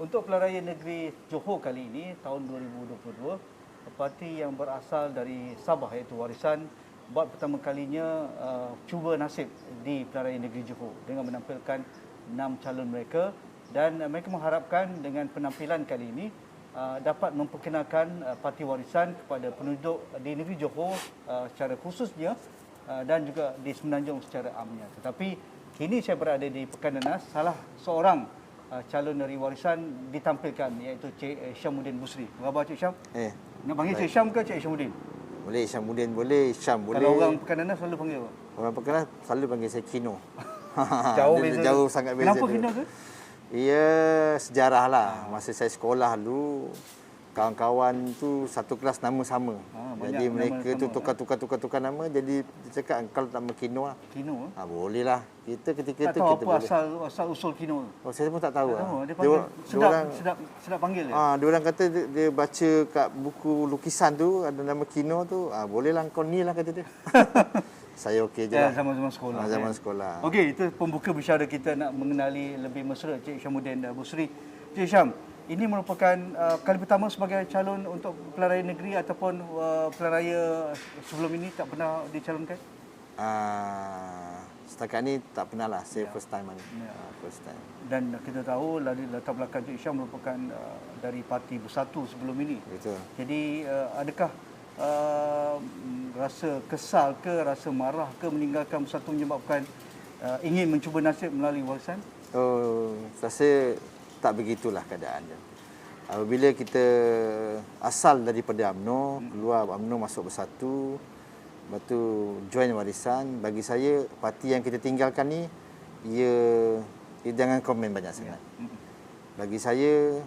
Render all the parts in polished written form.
Untuk pilihan raya negeri Johor kali ini, tahun 2022, parti yang berasal dari Sabah iaitu Warisan buat pertama kalinya cuba nasib di pilihan raya negeri Johor dengan menampilkan 6 calon mereka, dan mereka mengharapkan dengan penampilan kali ini dapat memperkenalkan parti Warisan kepada penduduk di negeri Johor secara khususnya dan juga di Semenanjung secara amnya. Tetapi kini saya berada di Pekan Nanas, salah seorang calon dari Warisan ditampilkan iaitu Cik Syamuddin Busri. Apa khabar Cik Syam? Nak panggil Cik Syam ke Cik Syamuddin? Boleh, Syamuddin boleh, Syam boleh. Kalau orang Pekan Nanas selalu panggil apa? Orang Pekan Nanas selalu panggil saya Kino. Jauh beza. Jauh sangat beza. Kenapa Kino ke? Ya, sejarah lah. Masa saya sekolah dulu, kawan-kawan tu satu kelas nama sama. Jadi mereka tu tukar nama. Jadi dia cakap kalau tak nama Kino lah. Kino? Boleh lah. Kita ketika tak tu tahu kita apa boleh. asal usul Kino? Saya pun tak tahu. Tak tahu. Dia panggil, sedap panggil dia. Dia orang kata dia baca kat buku lukisan tu ada nama Kino tu. Boleh lah kau ni lah kata dia. Saya okey je lah. Zaman-zaman sekolah. Zaman sekolah. Okey, itu pembuka bicara kita nak mengenali lebih mesra Cik Syamuddin Busri. Cik Syam, ini merupakan kali pertama sebagai calon untuk pilihan raya negeri ataupun pilihan raya sebelum ini tak pernah dicalonkan? Setakat ni tak pernah lah. Saya first time ni. First time. Dan kita tahu latar belakang Cik Syam merupakan dari Parti Bersatu sebelum ini. Betul. Jadi adakah rasa kesal ke, rasa marah ke meninggalkan Bersatu menyebabkan ingin mencuba nasib melalui Warisan? Rasa tak begitulah keadaannya. Apabila kita asal daripada UMNO, keluar UMNO masuk Bersatu, lepas tu join Warisan, bagi saya parti yang kita tinggalkan ni, jangan komen banyak sangat. Bagi saya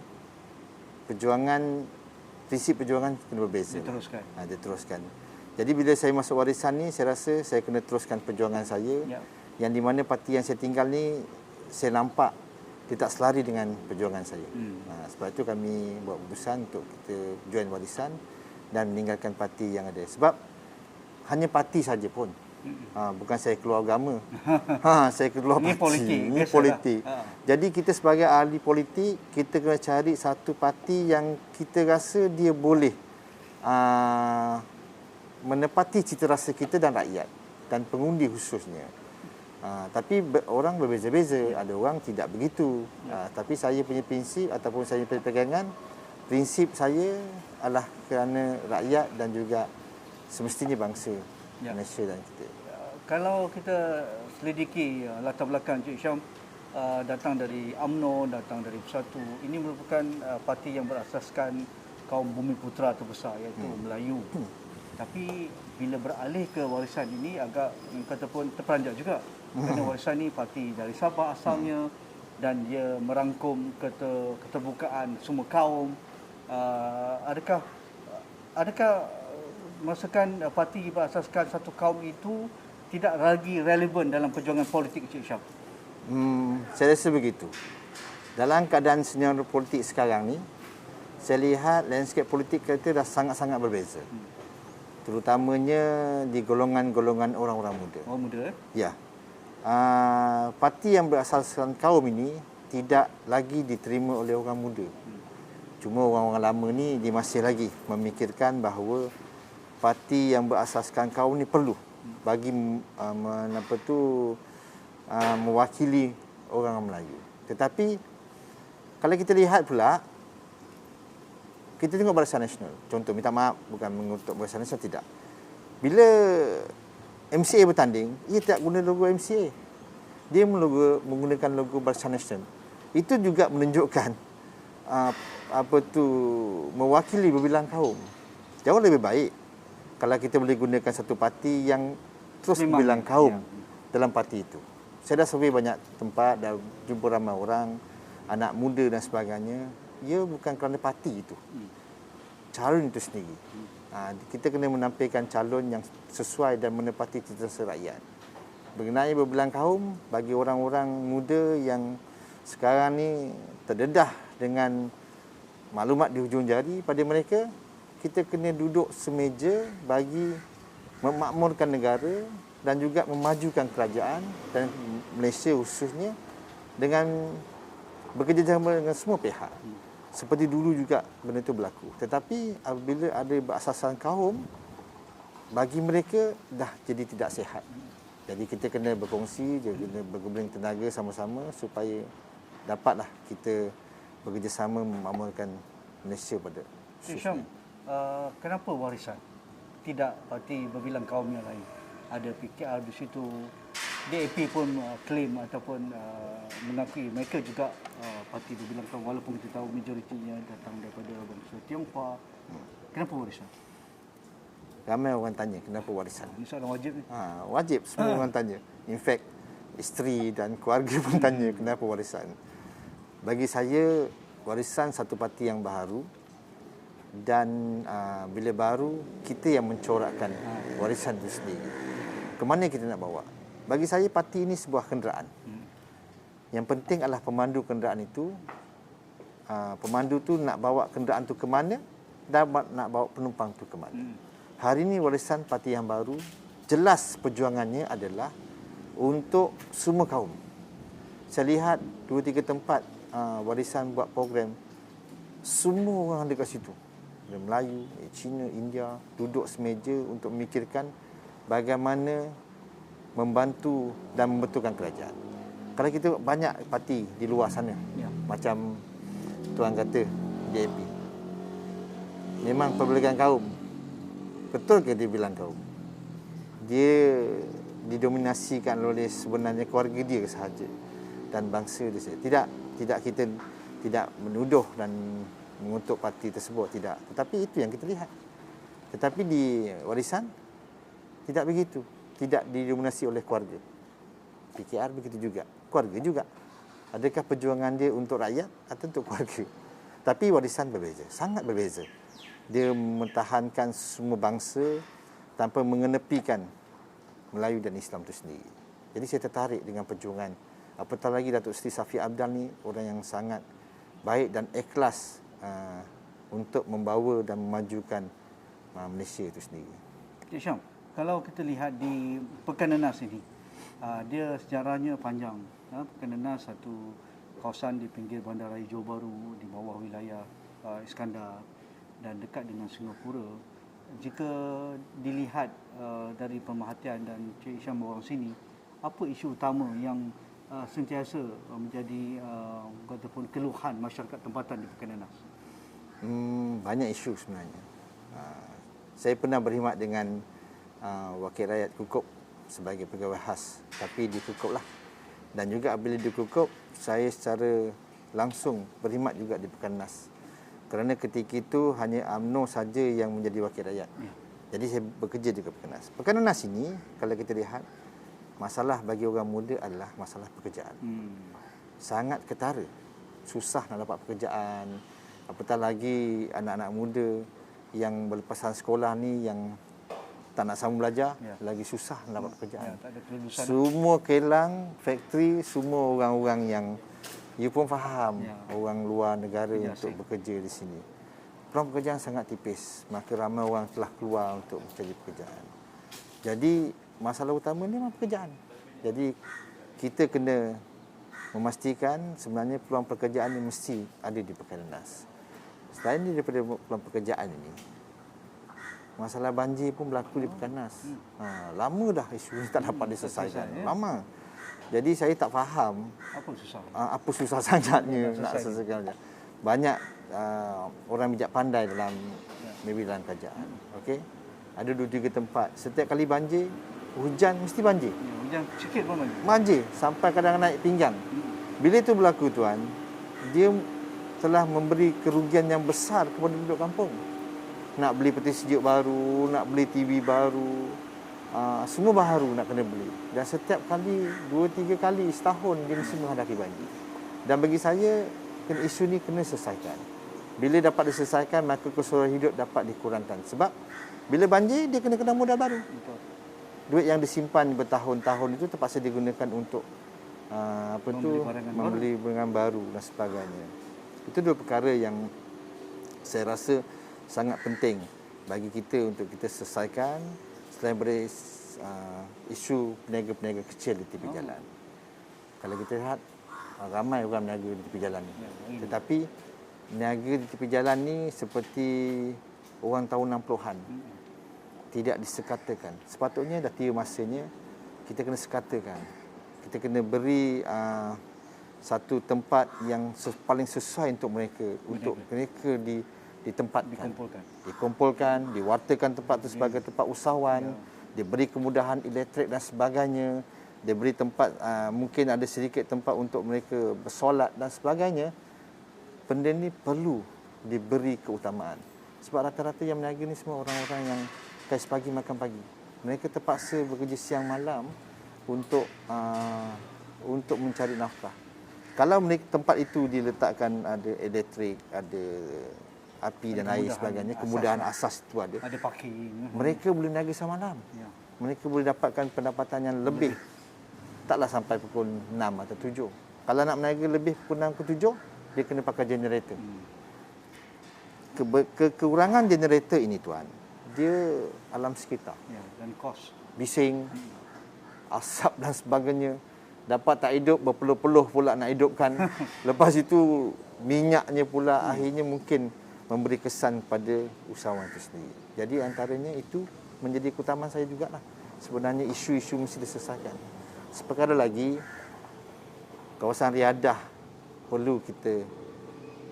prinsip perjuangan kena berbeza. Diteruskan. Jadi bila saya masuk Warisan ni, saya rasa saya kena teruskan perjuangan saya. Yang di mana parti yang saya tinggal ni, saya nampak dia tak selari dengan perjuangan saya. Sebab itu kami buat keputusan untuk kita join Warisan dan meninggalkan parti yang ada. Sebab hanya parti saja pun. Bukan saya keluar agama. Saya keluar parti. Ini politik. Jadi kita sebagai ahli politik, kita kena cari satu parti yang kita rasa dia boleh menepati cita rasa kita dan rakyat dan pengundi khususnya. Tapi orang berbeza-beza. Ada orang tidak begitu. Tapi saya punya prinsip ataupun saya punya pegangan, prinsip saya adalah kerana rakyat dan juga semestinya bangsa Malaysia dan kita. Kalau kita selidiki latar belakang Cik Syam, datang dari UMNO, datang dari Bersatu, ini merupakan parti yang berasaskan kaum bumi putera terbesar iaitu Melayu. Tapi bila beralih ke Warisan ini agak kata pun terperanjat juga. Kerana Warisan ni parti dari Sabah asalnya dan dia merangkum keterbukaan semua kaum. Adakah merasakan parti berasaskan satu kaum itu tidak lagi relevan dalam perjuangan politik Cik Syam? Saya rasa begitu. Dalam keadaan senario politik sekarang ni, saya lihat landscape politik kita dah sangat-sangat berbeza. Terutamanya di golongan-golongan orang-orang muda. Orang muda? Ya. Parti yang berasaskan kaum ini tidak lagi diterima oleh orang muda. Cuma orang-orang lama ni dia masih lagi memikirkan bahawa parti yang berasaskan kaum ni perlu bagi mewakili orang Melayu. Tetapi kalau kita lihat pula, kita tengok Barisan Nasional. Contoh, minta maaf, bukan mengutuk Barisan Nasional, tidak. Bila MCA bertanding, ia tidak guna logo MCA. Dia menggunakan logo Barisan Nasional. Itu juga menunjukkan mewakili berbilang kaum. Jauh lebih baik kalau kita boleh gunakan satu parti yang terus berbilang kaum dalam parti itu. Saya dah survey banyak tempat, dah jumpa ramai orang, anak muda dan sebagainya. Ia bukan kerana parti itu. Calon itu sendiri. Kita kena menampilkan calon yang sesuai dan menepati cita rasa rakyat. Berkenaan berbilang kaum, bagi orang-orang muda yang sekarang ni terdedah dengan maklumat di hujung jari, pada mereka, kita kena duduk semeja bagi memakmurkan negara dan juga memajukan kerajaan dan Malaysia khususnya dengan bekerjasama dengan semua pihak. Seperti dulu juga benda itu berlaku. Tetapi apabila ada berasaskan kaum, bagi mereka dah jadi tidak sihat. Jadi kita kena berkongsi, kena bergabung tenaga sama-sama supaya dapatlah kita bekerjasama memakmurkan Malaysia pada Cik Syam, kenapa warisan? Tidak parti berbilang kaum yang lain. Ada PKR di situ. DAP pun klaim ataupun mengakui mereka juga parti berbilang kaum walaupun kita tahu majoritinya datang daripada bangsa Tionghoa. Kenapa warisan? Ramai orang tanya kenapa warisan. Ini soalan wajib ni. Wajib semua orang tanya. In fact, isteri dan keluarga pun tanya kenapa warisan. Bagi saya, warisan satu parti yang baru dan bila baru, kita yang mencorakkan warisan itu sendiri. Kemana kita nak bawa? Bagi saya, parti ini sebuah kenderaan. Yang penting adalah pemandu kenderaan itu. Pemandu tu nak bawa kenderaan tu ke mana dan nak bawa penumpang tu ke mana. Hari ini warisan parti yang baru, jelas perjuangannya adalah untuk semua kaum. Saya lihat 2-3 tempat warisan buat program, semua orang dekat situ. Ada Melayu, Cina, India, duduk semeja untuk memikirkan bagaimana membantu dan membetulkan kerajaan. Kalau kita banyak parti di luar sana, macam tuan kata DAP, memang perbelangan kaum. Betul ke dia bilang kaum? Dia didominasikan oleh sebenarnya keluarga dia sahaja dan bangsa dia sahaja. Tidak kita tidak menuduh dan mengutuk parti tersebut, tidak. Tetapi itu yang kita lihat. Tetapi di warisan tidak begitu. Tidak didominasi oleh keluarga. PKR begitu juga. Keluarga juga. Adakah perjuangan dia untuk rakyat atau untuk keluarga? Tapi warisan berbeza, sangat berbeza. Dia mempertahankan semua bangsa tanpa mengenepikan Melayu dan Islam itu sendiri. Jadi saya tertarik dengan perjuangan. Apatah lagi Datuk Seri Safi Abdal ni orang yang sangat baik dan ikhlas untuk membawa dan memajukan Malaysia itu sendiri. Cik Syam, kalau kita lihat di Pekan Nenas ini, dia sejarahnya panjang. Pekan Nenas satu kawasan di pinggir Bandaraya Johor Bahru di bawah wilayah Iskandar dan dekat dengan Singapura. Jika dilihat dari pemerhatian dan Cik Syam orang sini, apa isu utama yang sentiasa menjadi ataupun keluhan masyarakat tempatan di Pekan Nenas? Banyak isu sebenarnya. Saya pernah berkhidmat dengan Wakil Rakyat Kukup sebagai pegawai khas, tapi di Kukup lah. Dan juga bila di Kukup, saya secara langsung berkhidmat juga di Pekan Nenas. Kerana ketika itu hanya UMNO saja yang menjadi wakil rakyat. Jadi saya bekerja di Pekan Nenas. Pekan Nenas ini, kalau kita lihat, masalah bagi orang muda adalah masalah pekerjaan. Sangat ketara. Susah nak dapat pekerjaan. Apatah lagi anak-anak muda yang berlepasan sekolah ni yang tak nak sambung belajar, lagi susah nak dapat pekerjaan. Tak ada kelulusan. Semua kilang, factory, semua orang-orang yang you pun faham orang luar negara untuk bekerja di sini. Peluang pekerjaan sangat tipis, maka ramai orang telah keluar untuk mencari pekerjaan. Jadi masalah utama ni memang pekerjaan. Jadi kita kena memastikan sebenarnya peluang pekerjaan ini mesti ada di Pekan Nenas. Selain daripada peluang pekerjaan ini, masalah banjir pun berlaku di Pekan Nenas. Lama dah isu ini tak dapat diselesaikan. Lama. Jadi saya tak faham apa susah sangatnya nak selesaikan. Banyak orang bijak pandai dalam dalam kerajaan. Okey. Ada 2-3 tempat. Setiap kali banjir, hujan mesti banjir. Hujan sikit pun banjir. Banjir sampai kadang naik pinggang. Bila itu berlaku tuan, dia telah memberi kerugian yang besar kepada penduduk kampung. Nak beli peti sejuk baru, nak beli TV baru, semua baru nak kena beli. Dan setiap kali 2-3 kali setahun dia mesti menghadapi banjir. Dan bagi saya isu ni kena selesaikan. Bila dapat diselesaikan, maka keseluruhan hidup dapat dikurangkan. Sebab bila banjir dia kena modal baru. Betul. Duit yang disimpan bertahun-tahun itu terpaksa digunakan untuk membeli barang baru dan sebagainya. Itu dua perkara yang saya rasa sangat penting bagi kita untuk kita selesaikan selain daripada isu peniaga-peniaga kecil di tepi jalan. Kalau kita lihat ramai orang berniaga di tepi jalan ni. Ya, Tetapi berniaga di tepi jalan ni seperti orang tahun 60-an. Tidak disekatakan. Sepatutnya dah tiba masanya kita kena sekatakan. Kita kena beri satu tempat yang paling sesuai untuk mereka, untuk mereka ditempatkan, dikumpulkan, diwartakan tempat itu sebagai tempat usahawan, diberi kemudahan elektrik dan sebagainya, diberi tempat mungkin ada sedikit tempat untuk mereka bersolat dan sebagainya. Benda ni perlu diberi keutamaan. Sebab rata-rata yang berniaga ni semua orang-orang yang kais pagi makan pagi. Mereka terpaksa bekerja siang malam untuk mencari nafkah. Kalau tempat itu diletakkan ada elektrik, ada api dan air sebagainya, kemudahan asas itu ada. Ada parking. Mereka boleh niaga siang malam. Ya. Mereka boleh dapatkan pendapatan yang lebih. Taklah sampai pukul 6 atau 7. Kalau nak berniaga lebih pukul 6 ke 7, dia kena pakai generator. Kekurangan generator ini tuan, dia alam sekitar. Ya, dan kos. Bising, asap dan sebagainya. Dapat tak hidup, berpeluh-peluh pula nak hidupkan. Lepas itu, minyaknya pula akhirnya mungkin memberi kesan pada usahawan itu sendiri. Jadi antaranya itu menjadi keutamaan saya jugalah. Sebenarnya isu-isu mesti diselesaikan. Seperkara lagi, kawasan riadah perlu kita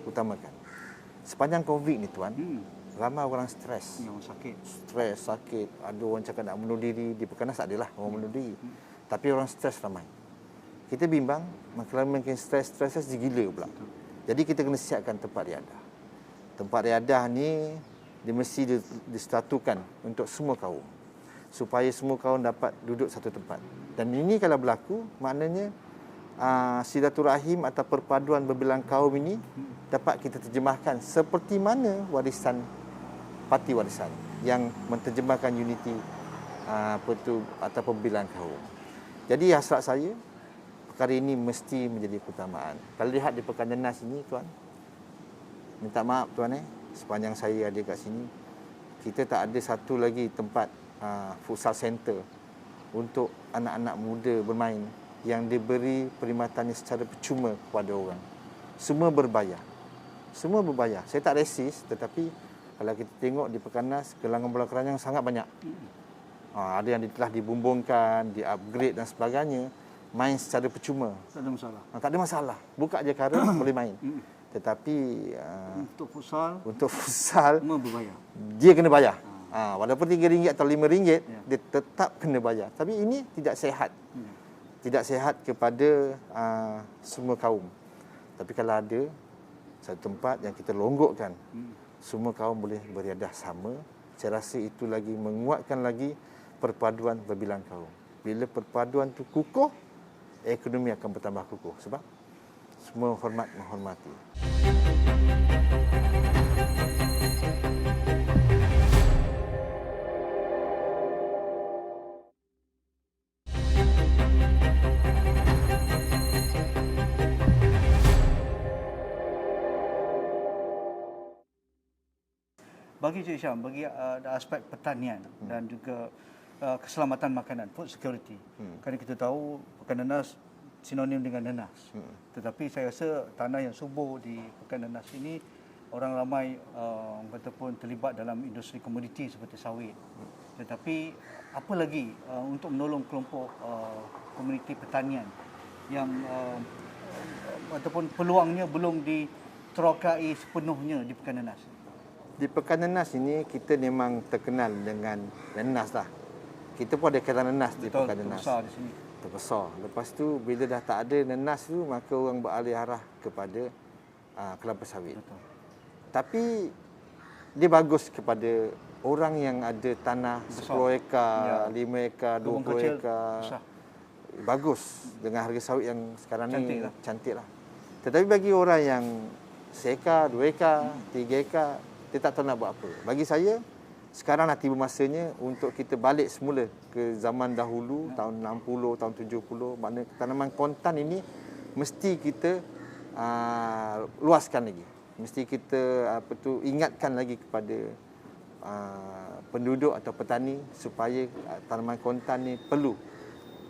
utamakan. Sepanjang COVID ni tuan, ramai orang stres. Yang sakit. Stres, sakit. Ada orang cakap nak bunuh diri. Di Perkanas adalah orang bunuh diri. Tapi orang stres ramai. Kita bimbang, makin stres gila pula. Jadi kita kena siapkan tempat riadah. Tempat riadah ni dia mesti disatukan untuk semua kaum. Supaya semua kaum dapat duduk satu tempat. Dan ini kalau berlaku, maknanya silaturahim atau perpaduan berbilang kaum ini dapat kita terjemahkan seperti mana warisan parti warisan yang menterjemahkan unity atau perbilang kaum. Jadi hasrat saya, perkara ini mesti menjadi keutamaan. Kalau lihat di Pekan Nenas ini tuan, minta maaf tuan sepanjang saya ada kat sini, kita tak ada satu lagi tempat futsal center untuk anak-anak muda bermain yang diberi perkhidmatannya secara percuma kepada orang. Semua berbayar. Semua berbayar. Saya tak resis, tetapi kalau kita tengok di Perkanas, gelangan bola keranjang sangat banyak. Ada yang telah dibumbungkan, di-upgrade dan sebagainya, main secara percuma. Tak ada masalah. Tak ada masalah. Buka je kara, boleh main. Tetapi untuk futsal semua berbayar. Dia kena bayar. Walaupun RM3 atau RM5, dia tetap kena bayar. Tapi ini tidak sihat. Tidak sihat kepada semua kaum. Tapi kalau ada satu tempat yang kita longgokkan, semua kaum boleh beriadah sama, saya rasa itu lagi menguatkan lagi perpaduan berbilang kaum. Bila perpaduan itu kukuh, ekonomi akan bertambah kukuh. Sebab semua hormat menghormati. Bagi Cik Syam, bagi aspek pertanian dan juga keselamatan makanan, food security. Kerana kita tahu Pekan Nenas sinonim dengan nenas. Tetapi saya rasa tanah yang subur di Pekan Nenas ini, orang ramai ataupun terlibat dalam industri komoditi seperti sawit. Tetapi apa lagi untuk menolong kelompok komuniti pertanian yang ataupun peluangnya belum diterokai sepenuhnya di Pekan Nenas? Di Pekan Nenas ini kita memang terkenal dengan nenas lah. Kita pun ada kaitan nenas di Pekan Nenas. Terbesar di sini. Terbesar. Lepas tu bila dah tak ada nenas tu, maka orang beralih arah kepada kelapa sawit. Betul. Tapi dia bagus kepada orang yang ada tanah 10 ekar, 5 ekar, 20 ekar. Besar. Bagus dengan harga sawit yang sekarang ni cantik lah. Tetapi bagi orang yang 1 ekar, 2 ekar, 3 ekar, dia tak tahu nak buat apa. Bagi saya, sekarang dah tiba masanya untuk kita balik semula ke zaman dahulu, tahun 60, tahun 70. Maknanya tanaman kontan ini mesti kita luaskan lagi. Mesti kita ingatkan lagi kepada penduduk atau petani supaya tanaman kontan ni perlu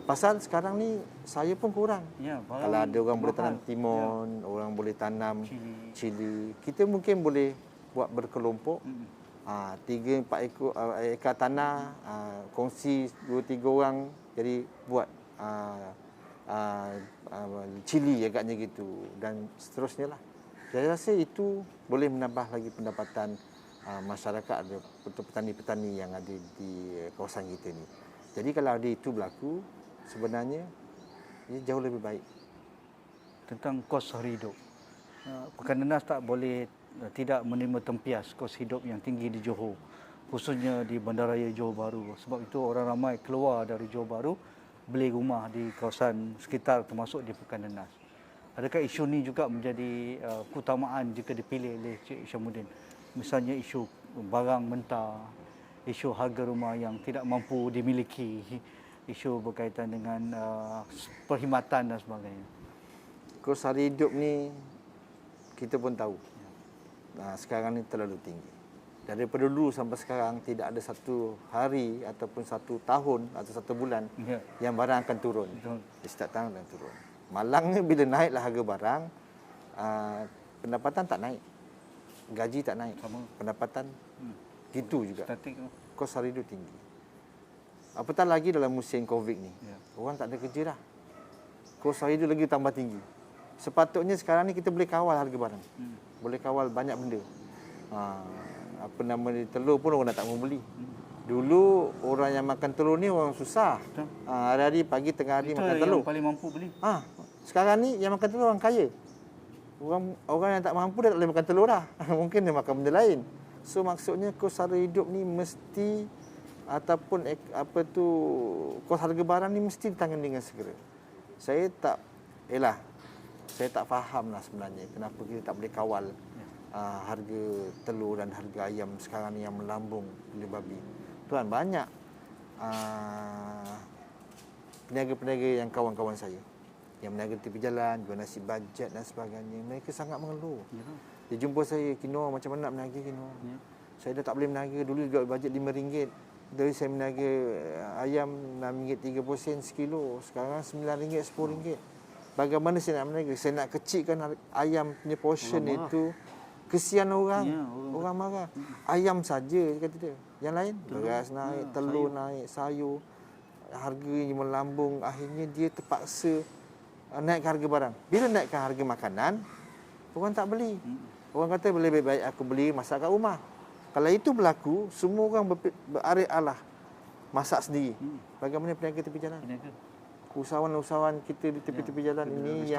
Pasal sekarang ni saya pun kurang. Ya, Kalau ada orang boleh tanam mahal. timun, orang boleh tanam Cili. cili, kita mungkin boleh buat berkelompok. 3-4 ekar tanah, kongsi 2-3 orang, jadi buat cili agaknya gitu, dan seterusnya lah. Saya rasa itu boleh menambah lagi pendapatan masyarakat, petani-petani yang ada di kawasan kita ni. Jadi kalau ada itu berlaku, sebenarnya ia jauh lebih baik. Tentang kos hari hidup. Pekan Nenas tak boleh tidak menerima tempias kos hidup yang tinggi di Johor, khususnya di Bandaraya Johor Bahru. Sebab itu orang ramai keluar dari Johor Bahru beli rumah di kawasan sekitar, termasuk di Pekan Nenas. Adakah isu ni juga menjadi keutamaan jika dipilih oleh Cik Isyamuddin? Misalnya isu barang mentah, isu harga rumah yang tidak mampu dimiliki, isu berkaitan dengan perkhidmatan dan sebagainya. Kos hari hidup ni kita pun tahu sekarang ni terlalu tinggi. Daripada dulu sampai sekarang tidak ada satu hari ataupun satu tahun atau satu bulan yang barang akan turun. Betul. Di setiap tahun akan turun. Malangnya bila naiklah harga barang, pendapatan tak naik. Gaji tak naik. Sama. Pendapatan gitu juga. Statik. Kos hari hidup tinggi. Apatah lagi dalam musim Covid ni. Ya. Orang tak ada kerja dah. Kos hari hidup lagi tambah tinggi. Sepatutnya sekarang ni kita boleh kawal harga barang. Boleh kawal banyak benda. Telur pun orang dah tak mau beli. Dulu orang yang makan telur ni orang susah. Hari-hari pagi tengah hari Itu makan yang telur. paling mampu beli. Sekarang ni yang makan telur orang kaya. Orang yang tak mampu dah tak boleh makan telur dah. Mungkin dia makan benda lain. So maksudnya kos harga hidup ni mesti ataupun kos harga barang ni mesti ditangani dengan segera. Saya tak faham lah sebenarnya kenapa kita tak boleh kawal harga telur dan harga ayam sekarang ni yang melambung gila babi. Tuan, banyak peniaga-peniaga yang kawan-kawan saya yang berniaga di tepi jalan, jual nasi bajet dan sebagainya, mereka sangat mengeluh. Dia jumpa saya, "Kino, macam mana nak berniaga, Kino? Saya dah tak boleh berniaga. Dulu jual bajet RM5. Dari saya berniaga ayam RM6.30 sekilo. Sekarang RM9, RM10. Bagaimana saya nak berniaga? Saya nak kecilkan ayam punya portion itu. Kesian orang. Ya, orang marah. Ayam saja, kata dia. Yang lain, beras naik, telur naik, sayur. Harganya melambung. Akhirnya dia terpaksa naikkan harga barang. Bila naikkan harga makanan, orang tak beli. Orang kata lebih baik aku beli masak kat rumah. Kalau itu berlaku, semua orang beralih-alah masak sendiri. Bagaimana peniaga tepi jalan? Usahawan-usahawan kita di tepi-tepi jalan ini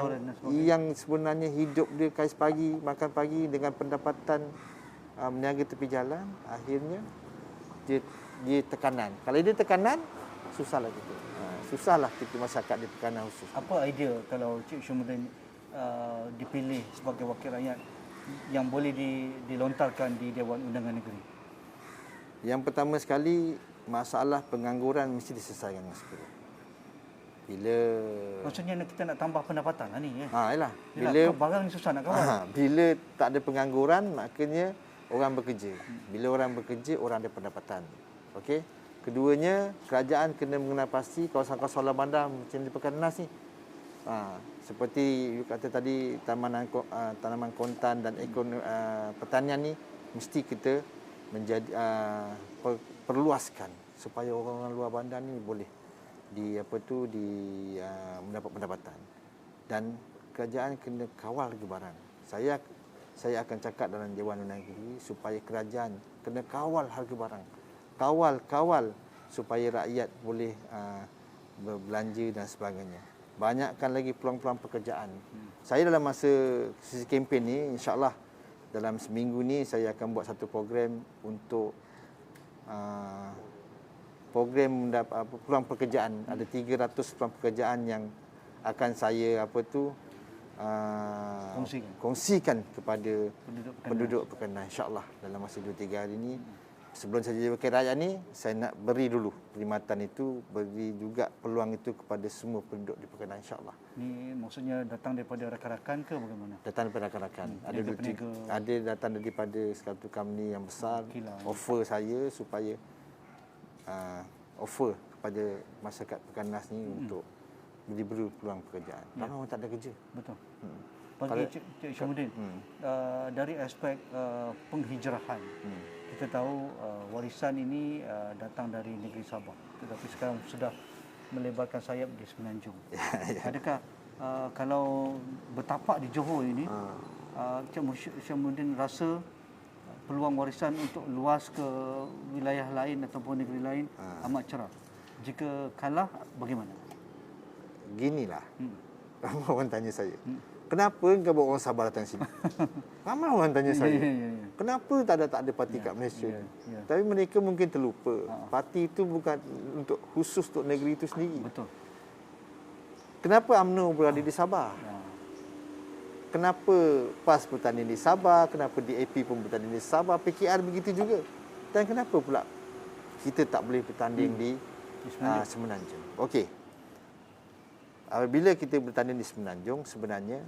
yang sebenarnya hidup dia kais pagi, makan pagi dengan pendapatan meniaga tepi jalan, akhirnya dia tekanan. Kalau dia tekanan, susahlah kita. Susahlah kita masyarakat di tekanan khusus. Apa idea kalau Cik Isyamuddin dipilih sebagai wakil rakyat yang boleh dilontarkan di Dewan Undangan Negeri? Yang pertama sekali, masalah pengangguran mesti diselesaikan dengan segera. Maksudnya kita nak tambah pendapatan lah ni. Yalah. Bila barang ni susah nak kawal. Bila tak ada pengangguran, maknanya orang bekerja. Bila orang bekerja, orang ada pendapatan. Okey. Keduanya, kerajaan kena mengenal pasti kawasan-kawasan Lauan Bandar macam di Pekan Nenas ni. Seperti you kata tadi, tanaman kontan dan pertanian ni mesti kita perluaskan supaya orang-orang luar bandar ni boleh mendapat pendapatan. Dan kerajaan kena kawal harga barang. Saya akan cakap dalam Dewan Undangan Negeri supaya kerajaan kena kawal harga barang. Kawal supaya rakyat boleh berbelanja dan sebagainya. Banyakkan lagi peluang-peluang pekerjaan. Saya dalam masa sesi kempen ni, insya-Allah dalam seminggu ni saya akan buat satu program untuk program peluang pekerjaan. Ada 300 peluang pekerjaan yang akan saya kongsikan kepada penduduk Pekan Nenas, insya-Allah dalam masa 2-3 hari ini. Sebelum saya jadi wakil rakyat ni, saya nak beri dulu perkhidmatan itu, beri juga peluang itu kepada semua penduduk di Pekan Nenas, insya-Allah. Ni maksudnya datang daripada rakan-rakan ke bagaimana? Datang daripada rakan-rakan. Ada datang daripada satu company yang besar, offer saya supaya offer pada masyarakat Pekanas ni untuk diberi peluang pekerjaan. Ramai orang tak ada kerja. Betul. Bagi Cik Syamuddin, dari aspek penghijrahan, kita tahu warisan ini datang dari negeri Sabah, tetapi sekarang sudah melebarkan sayap di Semenanjung. Adakah kalau bertapak di Johor ini, Cik Syamuddin rasa peluang warisan untuk luas ke wilayah lain ataupun negeri lain amat cerah? Jika kalah, bagaimana? Ginilah, ramai orang tanya saya, kenapa kau bawa orang Sabah datang sini? Ramai orang tanya saya, kenapa tak ada parti kat Malaysia? Tapi mereka mungkin terlupa, parti itu bukan untuk khusus untuk negeri itu sendiri. Betul. Kenapa UMNO berada di Sabah? Kenapa PAS bertanding di Sabah? Kenapa DAP pun bertanding di Sabah? PKR begitu juga. Dan kenapa pula kita tak boleh bertanding di Semenanjung? Okey. Apabila kita bertanding di Semenanjung, sebenarnya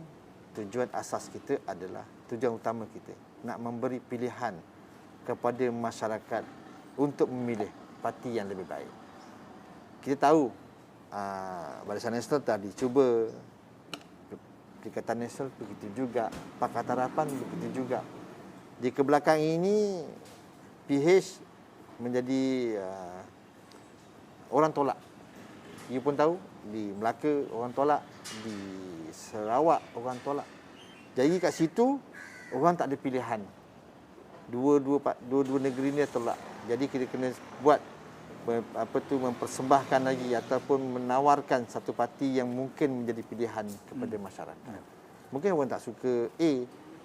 tujuan asas kita adalah, tujuan utama kita nak memberi pilihan kepada masyarakat untuk memilih parti yang lebih baik. Kita tahu Barisan Nasional tadi cuba, Perikatan Nasional begitu juga, Pakatan Harapan begitu juga. Di kebelakang ini PH menjadi orang tolak. You pun tahu, di Melaka orang tolak, di Sarawak orang tolak. Jadi kat situ orang tak ada pilihan. Dua negeri ni tolak. Jadi kita kena buat mempersembahkan lagi ataupun menawarkan satu parti yang mungkin menjadi pilihan kepada masyarakat. Mungkin orang tak suka A,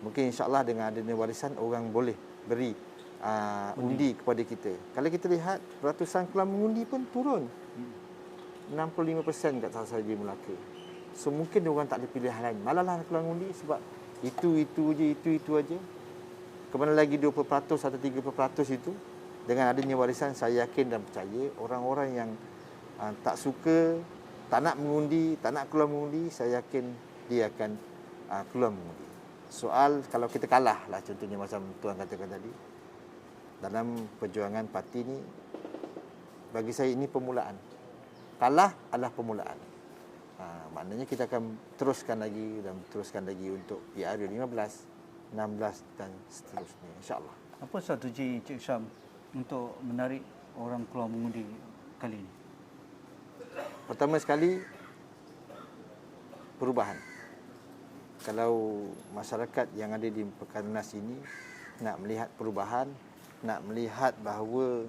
mungkin insya-Allah dengan adanya warisan orang boleh beri undi kepada kita. Kalau kita lihat ratusan keluar mengundi pun turun. 65% kat salah di Melaka. So mungkin orang tak ada pilihan lain. Malahlah keluar mengundi sebab itu aja. Kemana lagi 20% atau 30% itu. Dengan adanya warisan, saya yakin dan percaya orang-orang yang tak suka, tak nak mengundi, tak nak keluar mengundi, saya yakin dia akan keluar mengundi. Soal kalau kita kalah lah, contohnya macam Tuan katakan tadi, dalam perjuangan parti ni, bagi saya ini permulaan. Kalah adalah permulaan. Maknanya kita akan teruskan lagi untuk PRU 15, 16 dan seterusnya, insya-Allah. Apa strategi Cik Syam untuk menarik orang keluar mengundi kali ini? Pertama sekali, perubahan. Kalau masyarakat yang ada di Pekanas ini nak melihat perubahan, nak melihat bahawa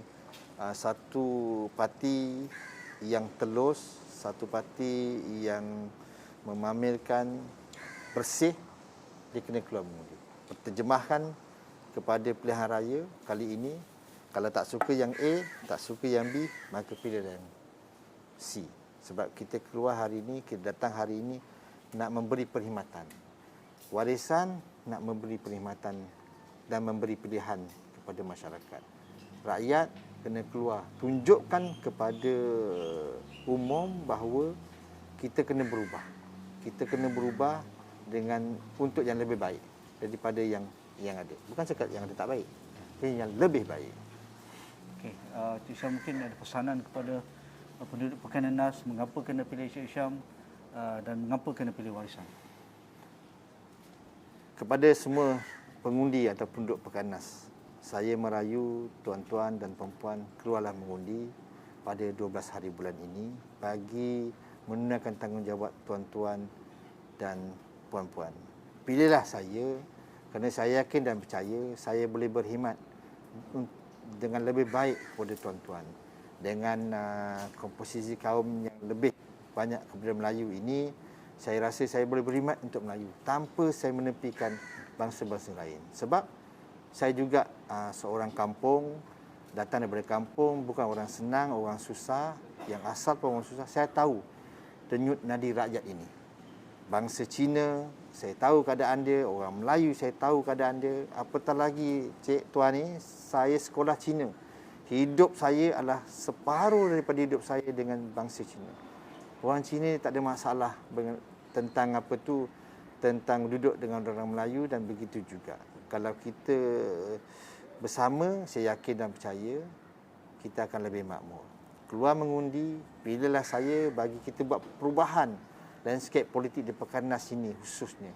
satu parti yang telus, satu parti yang memamerkan bersih, dia kena keluar mengundi. Terjemahkan kepada pilihan raya kali ini, kalau tak suka yang A, tak suka yang B, maka pilih yang C. Sebab kita keluar hari ini, kita datang hari ini nak memberi perkhidmatan. Warisan nak memberi perkhidmatan dan memberi pilihan kepada masyarakat. Rakyat kena keluar, tunjukkan kepada umum bahawa kita kena berubah. Kita kena berubah untuk yang lebih baik daripada yang ada. Bukan cakap yang ada tak baik, tapi yang lebih baik. Okey, Cik Syam mungkin ada pesanan kepada penduduk Pekanas mengapa kena pilih Cik Syam dan mengapa kena pilih warisan? Kepada semua pengundi atau penduduk Pekanas, saya merayu tuan-tuan dan puan-puan keluarlah mengundi pada 12 hari bulan ini bagi menunaikan tanggungjawab tuan-tuan dan puan-puan. Pilihlah saya kerana saya yakin dan percaya saya boleh berkhidmat dengan lebih baik kepada tuan-tuan. Dengan komposisi kaum yang lebih banyak kepada Melayu ini, saya rasa saya boleh berkhidmat untuk Melayu tanpa saya menepikan bangsa-bangsa lain. Sebab saya juga seorang kampung, datang daripada kampung, bukan orang senang, orang susah, yang asal pun orang susah. Saya tahu denyut nadi rakyat ini. Bangsa Cina, saya tahu keadaan dia. Orang Melayu, saya tahu keadaan dia. Apatah lagi, Cik Tuan ni, saya sekolah Cina. Hidup saya adalah separuh daripada hidup saya dengan bangsa Cina. Orang Cina tak ada masalah tentang duduk dengan orang Melayu dan begitu juga. Kalau kita bersama, saya yakin dan percaya kita akan lebih makmur. keluar mengundi, pilihlah saya bagi kita buat perubahan landscape politik di Pekan Nas ini khususnya.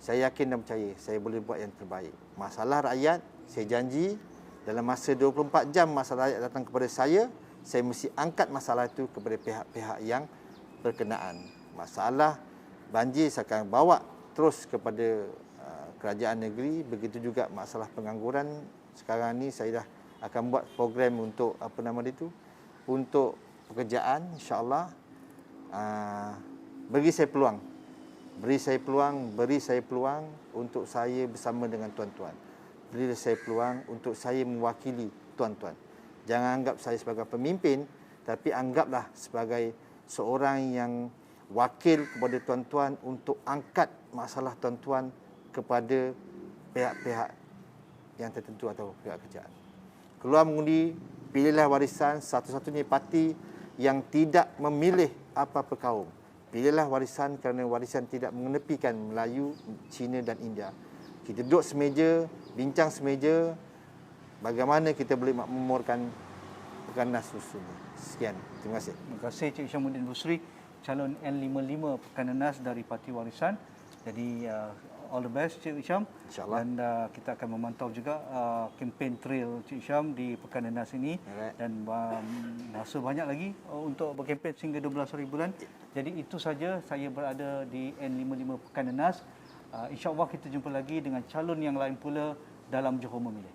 Saya yakin dan percaya saya boleh buat yang terbaik. Masalah rakyat, saya janji dalam masa 24 jam masalah rakyat datang kepada saya mesti angkat masalah itu kepada pihak-pihak yang berkenaan. Masalah banjir saya akan bawa terus kepada kerajaan negeri, begitu juga masalah pengangguran. Sekarang ni saya dah akan buat program untuk untuk pekerjaan, insya-Allah. Beri saya peluang untuk saya bersama dengan tuan-tuan. Beri saya peluang untuk saya mewakili tuan-tuan. Jangan anggap saya sebagai pemimpin, tapi anggaplah sebagai seorang yang wakil kepada tuan-tuan untuk angkat masalah tuan-tuan kepada pihak-pihak yang tertentu atau pihak kerajaan. Keluar mengundi, pilihlah Warisan, satu-satunya parti yang tidak memilih apa-apa kaum. Pilihlah Warisan kerana Warisan tidak mengenepikan Melayu, Cina dan India. Kita duduk semeja, bincang semeja, bagaimana kita boleh makmurkan Pekan Nas susunya. Sekian. Terima kasih. Terima kasih Cik Hishamuddin Busri, calon N55 Pekan Nas dari Parti Warisan. Jadi all the best Cik Hisham. InsyaAllah. Dan kita akan memantau juga kempen trail Cik Hisham di Pekan Nas ini. Alright. Dan masa banyak lagi untuk berkempen sehingga 12 hari bulan. Jadi itu saja saya berada di N55 Pekan Nas. InsyaAllah kita jumpa lagi dengan calon yang lain pula dalam Johor Memilih.